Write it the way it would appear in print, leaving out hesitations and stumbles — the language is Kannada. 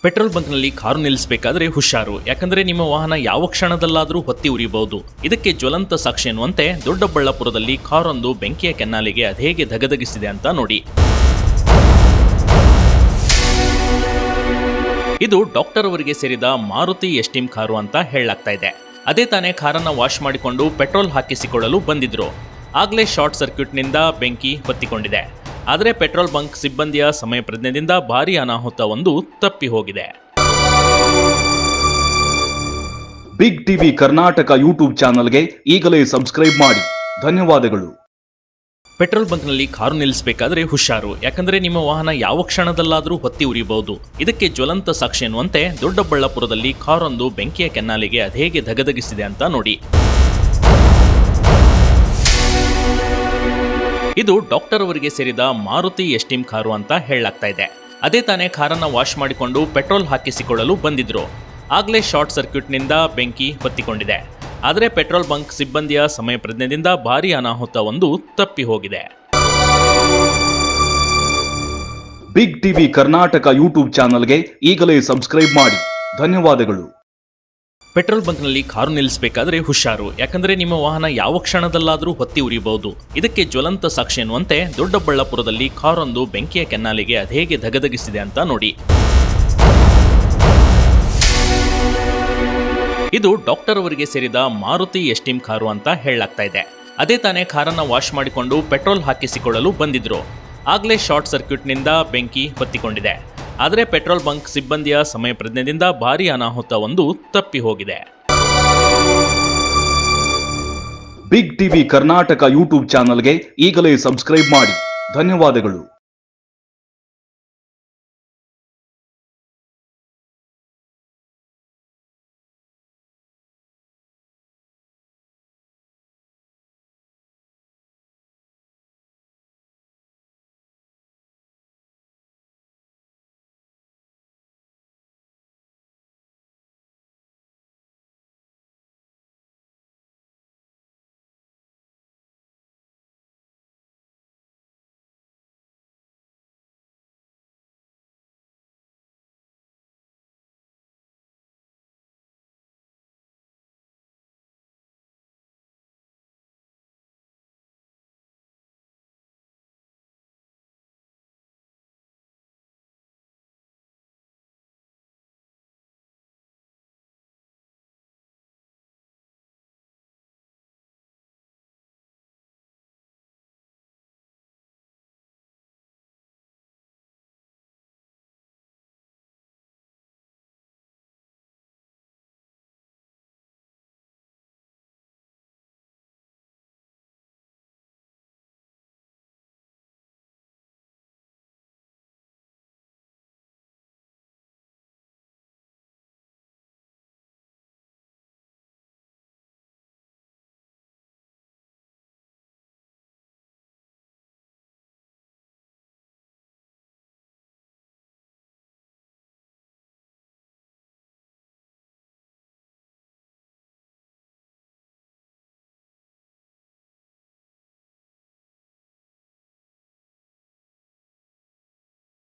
ಪೆಟ್ರೋಲ್ ಬಂಕ್ನಲ್ಲಿ ಕಾರು ನಿಲ್ಲಿಸಬೇಕಾದ್ರೆ ಹುಷಾರು, ಯಾಕಂದ್ರೆ ನಿಮ್ಮ ವಾಹನ ಯಾವ ಕ್ಷಣದಲ್ಲಾದರೂ ಹೊತ್ತಿ ಉರಿಯಬಹುದು. ಇದಕ್ಕೆ ಜ್ವಲಂತ ಸಾಕ್ಷಿ ಎನ್ನುವಂತೆ ದೊಡ್ಡಬಳ್ಳಾಪುರದಲ್ಲಿ ಕಾರೊಂದು ಬೆಂಕಿಯ ಕೆನ್ನಾಲಿಗೆ ಅದೇಗೆ ಧಗಧಗಿಸಿದೆ ಅಂತ ನೋಡಿ. ಇದು ಡಾಕ್ಟರ್ ಅವರಿಗೆ ಸೇರಿದ ಮಾರುತಿ ಎಸ್ಟೀಮ್ ಕಾರು ಅಂತ ಹೇಳಲಾಗ್ತಾ ಇದೆ. ಅದೇ ತಾನೇ ಕಾರನ್ನ ವಾಶ್ ಮಾಡಿಕೊಂಡು ಪೆಟ್ರೋಲ್ ಹಾಕಿಸಿಕೊಳ್ಳಲು ಬಂದಿದ್ರು. ಆಗ್ಲೇ ಶಾರ್ಟ್ ಸರ್ಕ್ಯೂಟ್ನಿಂದ ಬೆಂಕಿ ಹೊತ್ತಿಕೊಂಡಿದೆ. ಆದರೆ ಪೆಟ್ರೋಲ್ ಬಂಕ್ ಸಿಬ್ಬಂದಿಯ ಸಮಯ ಪ್ರಜ್ಞೆಯಿಂದ ಭಾರೀ ಅನಾಹುತ ಒಂದು ತಪ್ಪಿ ಹೋಗಿದೆ. ಬಿಗ್ ಟಿವಿ ಕರ್ನಾಟಕ ಯೂಟ್ಯೂಬ್ ಚಾನಲ್ಗೆ ಈಗಲೇ ಸಬ್ಸ್ಕ್ರೈಬ್ ಮಾಡಿ. ಧನ್ಯವಾದಗಳು. ಪೆಟ್ರೋಲ್ ಬಂಕ್ನಲ್ಲಿ ಕಾರು ನಿಲ್ಲಿಸಬೇಕಾದ್ರೆ ಹುಷಾರು, ಯಾಕಂದ್ರೆ ನಿಮ್ಮ ವಾಹನ ಯಾವ ಕ್ಷಣದಲ್ಲಾದರೂ ಹೊತ್ತಿ ಉರಿಯಬಹುದು. ಇದಕ್ಕೆ ಜ್ವಲಂತ ಸಾಕ್ಷಿ ಎನ್ನುವಂತೆ ದೊಡ್ಡಬಳ್ಳಾಪುರದಲ್ಲಿ ಕಾರೊಂದು ಬೆಂಕಿಯ ಕೆನ್ನಾಲಿಗೆ ಅದೇಗೆ ಧಗಧಗಿಸಿದೆ ಅಂತ ನೋಡಿ. ಇದು ಡಾಕ್ಟರ್ ಅವರಿಗೆ ಸೇರಿದ ಮಾರುತಿ ಎಸ್ಟೀಮ್ ಕಾರು ಅಂತ ಹೇಳಲಾಗ್ತಾ ಇದೆ. ಅದೇ ತಾನೇ ಕಾರನ್ನ ವಾಶ್ ಮಾಡಿಕೊಂಡು ಪೆಟ್ರೋಲ್ ಹಾಕಿಸಿಕೊಳ್ಳಲು ಬಂದಿದ್ರು. ಆಗ್ಲೇ ಶಾರ್ಟ್ ಸರ್ಕ್ಯೂಟ್ನಿಂದ ಬೆಂಕಿ ಹೊತ್ತಿಕೊಂಡಿದೆ. ಆದರೆ ಪೆಟ್ರೋಲ್ ಬಂಕ್ ಸಿಬ್ಬಂದಿಯ ಸಮಯ ಪ್ರಜ್ಞೆಯಿಂದ ಭಾರೀ ಅನಾಹುತ ಒಂದು ತಪ್ಪಿ ಹೋಗಿದೆ. ಬಿಗ್ ಟಿವಿ ಕರ್ನಾಟಕ ಯೂಟ್ಯೂಬ್ ಚಾನಲ್ಗೆ ಈಗಲೇ ಸಬ್ಸ್ಕ್ರೈಬ್ ಮಾಡಿ. ಧನ್ಯವಾದಗಳು. ಪೆಟ್ರೋಲ್ ಬಂಕ್ನಲ್ಲಿ ಕಾರು ನಿಲ್ಲಿಸಬೇಕಾದ್ರೆ ಹುಷಾರು, ಯಾಕಂದ್ರೆ ನಿಮ್ಮ ವಾಹನ ಯಾವ ಕ್ಷಣದಲ್ಲಾದರೂ ಹೊತ್ತಿ ಉರಿಯಬಹುದು. ಇದಕ್ಕೆ ಜ್ವಲಂತ ಸಾಕ್ಷಿ ಎನ್ನುವಂತೆ ದೊಡ್ಡಬಳ್ಳಾಪುರದಲ್ಲಿ ಕಾರೊಂದು ಬೆಂಕಿಯ ಕೆನ್ನಾಲಿಗೆ ಅದೇಗೆ ಧಗಧಗಿಸಿದೆ ಅಂತ ನೋಡಿ. ಇದು ಡಾಕ್ಟರ್ ಅವರಿಗೆ ಸೇರಿದ ಮಾರುತಿ ಎಸ್ಟೀಮ್ ಕಾರು ಅಂತ ಹೇಳಲಾಗ್ತಾ ಇದೆ. ಅದೇ ತಾನೇ ಕಾರನ್ನ ವಾಶ್ ಮಾಡಿಕೊಂಡು ಪೆಟ್ರೋಲ್ ಹಾಕಿಸಿಕೊಳ್ಳಲು ಬಂದಿದ್ರು. ಆಗ್ಲೇ ಶಾರ್ಟ್ ಸರ್ಕ್ಯೂಟ್ನಿಂದ ಬೆಂಕಿ ಹೊತ್ತಿಕೊಂಡಿದೆ. ಆದರೆ ಪೆಟ್ರೋಲ್ ಬಂಕ್ ಸಿಬ್ಬಂದಿಯ ಸಮಯ ಪ್ರಜ್ಞೆಯಿಂದ ಭಾರೀ ಅನಾಹುತ ಒಂದು ತಪ್ಪಿ ಹೋಗಿದೆ. ಬಿಗ್ ಟಿವಿ ಕರ್ನಾಟಕ ಯೂಟ್ಯೂಬ್ ಚಾನಲ್ಗೆ ಈಗಲೇ ಸಬ್ಸ್ಕ್ರೈಬ್ ಮಾಡಿ. ಧನ್ಯವಾದಗಳು.